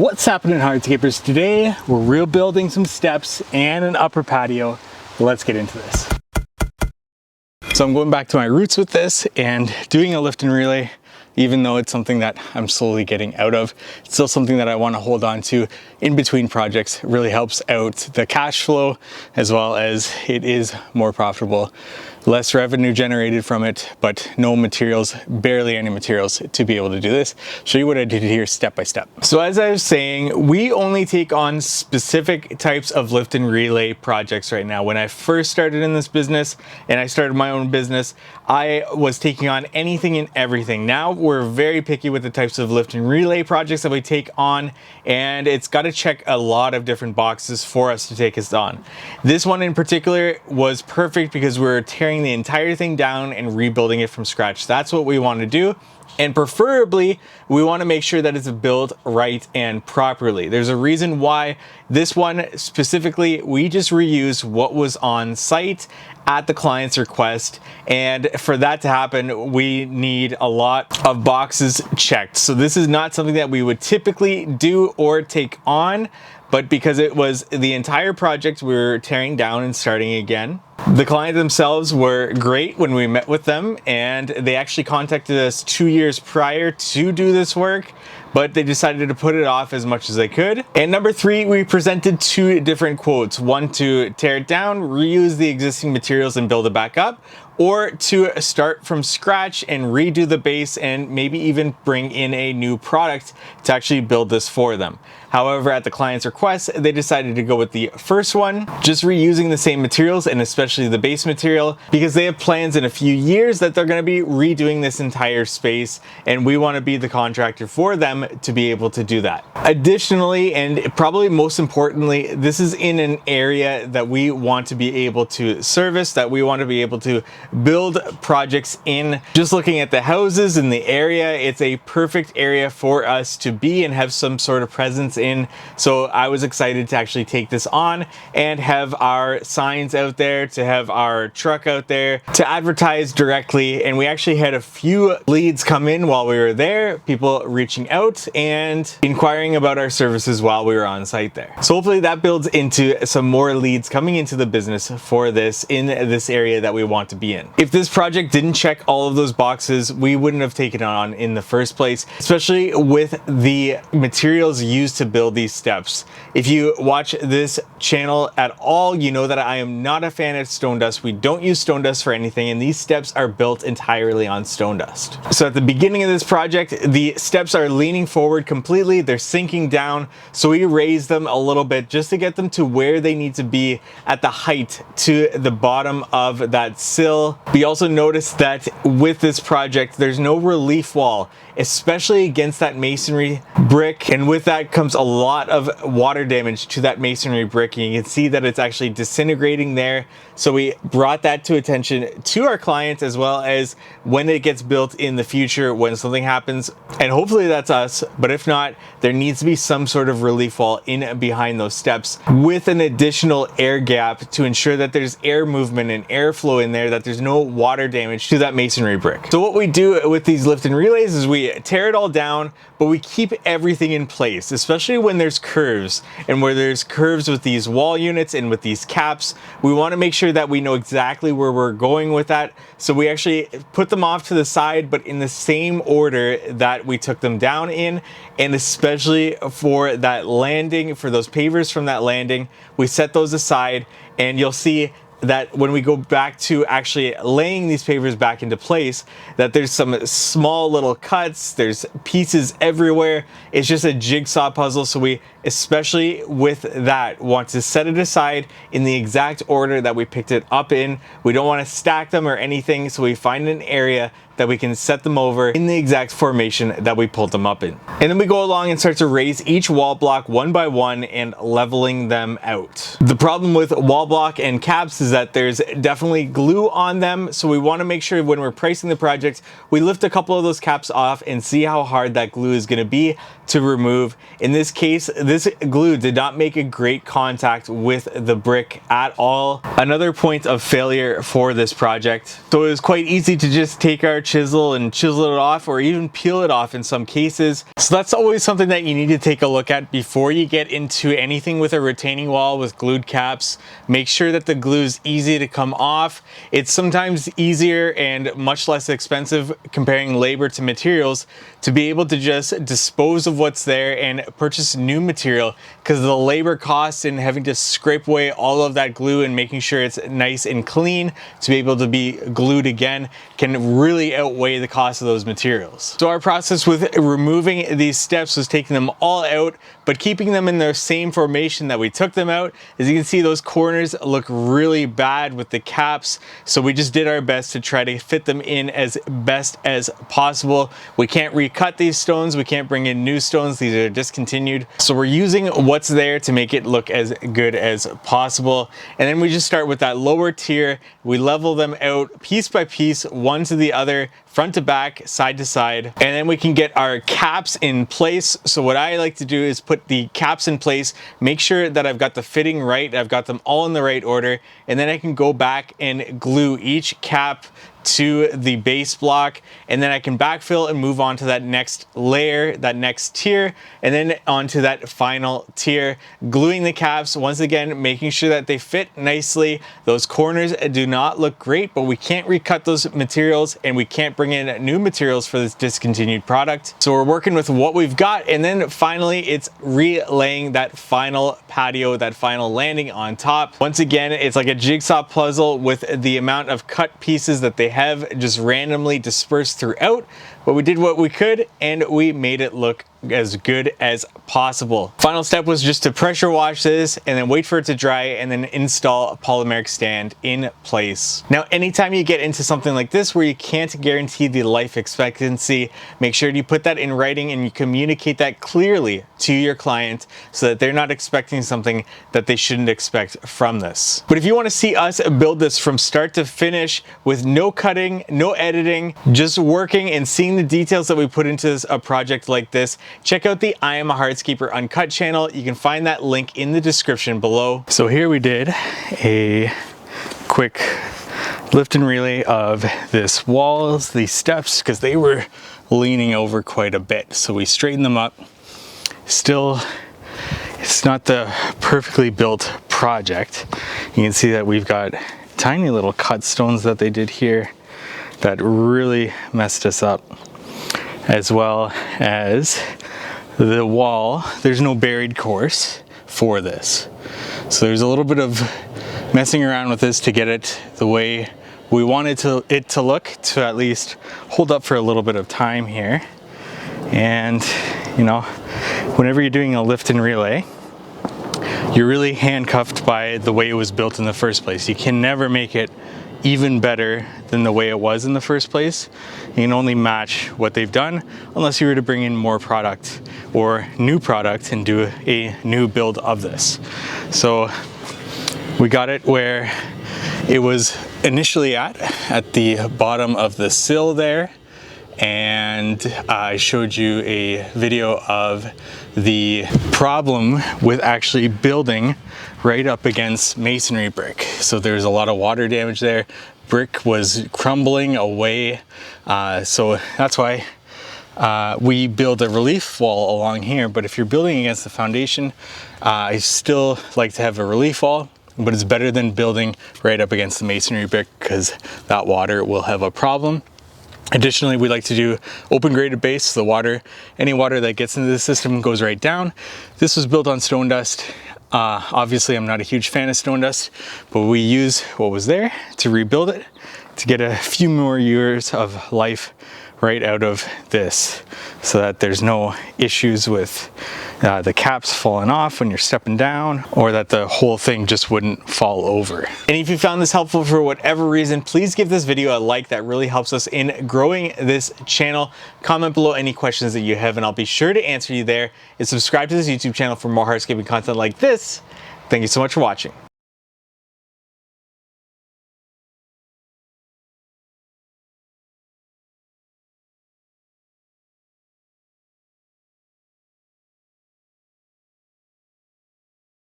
What's happening, Hardscapers? Today we're rebuilding some steps and an upper patio. Let's get into this. So I'm going back to my roots with this and doing a lift and relay. Even though it's something that I'm slowly getting out of, it's still something that I want to hold on to in between projects. It really helps out the cash flow, as well as it is more profitable. Less revenue generated from it, but no materials, barely any materials to be able to do this. Show you what I did here step by step. So as I was saying, we only take on specific types of lift and relay projects right now. When I first started in this business and I started my own business, I was taking on anything and everything. Now we're very picky with the types of lift and relay projects that we take on, and it's got to check a lot of different boxes for us to take us on. This one in particular was perfect because we're tearing the entire thing down and rebuilding it from scratch. That's what we want to do. And preferably, we want to make sure that it's built right and properly. There's a reason why this one specifically, we just reused what was on site at the client's request. And for that to happen, we need a lot of boxes checked. So this is not something that we would typically do or take on, but because it was the entire project we were tearing down and starting again. The client themselves were great when we met with them, and they actually contacted us 2 years prior to do this work, but they decided to put it off as much as they could. And number 3, we presented 2 different quotes. One to tear it down, reuse the existing materials and build it back up, or to start from scratch and redo the base and maybe even bring in a new product to actually build this for them. However, at the client's request, they decided to go with the first one, just reusing the same materials and especially the base material, because they have plans in a few years that they're going to be redoing this entire space, and we want to be the contractor for them to be able to do that. Additionally, and probably most importantly, this is in an area that we want to be able to service, that we want to be able to build projects in. Just looking at the houses in the area, it's a perfect area for us to be and have some sort of presence in. So I was excited to actually take this on and have our signs out there, to have our truck out there, to advertise directly. And we actually had a few leads come in while we were there, people reaching out and inquiring about our services while we were on site there. So hopefully that builds into some more leads coming into the business for this in this area that we want to be in. If this project didn't check all of those boxes, we wouldn't have taken it on in the first place, especially with the materials used to build these steps. If you watch this channel at all, you know that I am not a fan of stone dust. We don't use stone dust for anything, and these steps are built entirely on stone dust. So at the beginning of this project, the steps are leaning forward completely, they're sinking down, so we raise them a little bit just to get them to where they need to be at the height to the bottom of that sill. We also noticed that with this project, there's no relief wall, especially against that masonry brick, and with that comes a lot of water damage to that masonry brick, and you can see that it's actually disintegrating there. So we brought that to attention to our clients, as well as when it gets built in the future, when something happens, and hopefully that's us, but if not, there needs to be some sort of relief wall in behind those steps with an additional air gap to ensure that there's air movement and airflow in there, that there's no water damage to that masonry brick. So what we do with these lift and relays is we tear it all down, but we keep everything in place, especially when there's curves, and where there's curves with these wall units and with these caps. We want to make sure that we know exactly where we're going with that. So we actually put them off to the side, but in the same order that we took them down in, and especially for that landing, for those pavers from that landing, we set those aside, and you'll see that when we go back to actually laying these pavers back into place, that there's some small little cuts, there's pieces everywhere. It's just a jigsaw puzzle. So we, especially with that, want to set it aside in the exact order that we picked it up in. We don't want to stack them or anything, so we find an area that we can set them over in the exact formation that we pulled them up in. And then we go along and start to raise each wall block one by one and leveling them out. The problem with wall block and caps is that there's definitely glue on them, so we want to make sure when we're pricing the project, we lift a couple of those caps off and see how hard that glue is going to be to remove. In this case, this glue did not make a great contact with the brick at all. Another point of failure for this project. So it was quite easy to just take our chisel and chisel it off, or even peel it off in some cases. So that's always something that you need to take a look at before you get into anything with a retaining wall with glued caps. Make sure that the glue is easy to come off. It's sometimes easier and much less expensive comparing labor to materials to be able to just dispose of what's there and purchase new material, because the labor costs and having to scrape away all of that glue and making sure it's nice and clean to be able to be glued again can really outweigh the cost of those materials. So our process with removing these steps was taking them all out, but keeping them in their same formation that we took them out. As you can see, those corners look really bad with the caps, so we just did our best to try to fit them in as best as possible. We can't recut these stones, we can't bring in new stones, these are discontinued, so we're using what's there to make it look as good as possible. And then we just start with that lower tier, we level them out piece by piece, one to the other, front to back, side to side, and then we can get our caps in place. So what I like to do is put the caps in place, make sure that I've got the fitting right, I've got them all in the right order, and then I can go back and glue each cap to the base block, and then I can backfill and move on to that next layer, that next tier, and then onto that final tier, gluing the caps once again, making sure that they fit nicely. Those corners do not look great, but we can't recut those materials and we can't bring in new materials for this discontinued product. So we're working with what we've got, and then finally it's relaying that final patio, that final landing on top. Once again, it's like a jigsaw puzzle with the amount of cut pieces that they have just randomly dispersed throughout, but we did what we could and we made it look as good as possible. Final step was just to pressure wash this and then wait for it to dry and then install a polymeric stand in place. Now, anytime you get into something like this where you can't guarantee the life expectancy, make sure you put that in writing and you communicate that clearly to your client so that they're not expecting something that they shouldn't expect from this. But if you want to see us build this from start to finish with no cutting, no editing, just working and seeing the details that we put into a project like this, check out the I Am a Hardscaper Uncut channel. You can find that link in the description below. So here we did a quick lift and relay of this walls, these steps, because they were leaning over quite a bit. So we straightened them up. Still, it's not the perfectly built project. You can see that we've got tiny little cut stones that they did here that really messed us up, as well as the wall. There's no buried course for this, so there's a little bit of messing around with this to get it the way we wanted it to look, to at least hold up for a little bit of time here. And you know, whenever you're doing a lift and relay, you're really handcuffed by the way it was built in the first place. You can never make it even better than the way it was in the first place. You can only match what they've done unless you were to bring in more product or new product and do a new build of this. So we got it where it was initially at the bottom of the sill there, and I showed you a video of the problem with actually building right up against masonry brick. So there's a lot of water damage there. Brick was crumbling away, so that's why we build a relief wall along here. But if you're building against the foundation, I still like to have a relief wall, but it's better than building right up against the masonry brick because that water will have a problem. Additionally, we like to do open graded base, so the water, any water that gets into the system goes right down. This was built on stone dust. Obviously, I'm not a huge fan of stone dust, but we use what was there to rebuild it to get a few more years of life right out of this, so that there's no issues with the caps falling off when you're stepping down, or that the whole thing just wouldn't fall over. And if you found this helpful for whatever reason, please give this video a like. That really helps us in growing this channel. Comment below any questions that you have and I'll be sure to answer you there. And subscribe to this YouTube channel for more hardscaping content like this. Thank you so much for watching.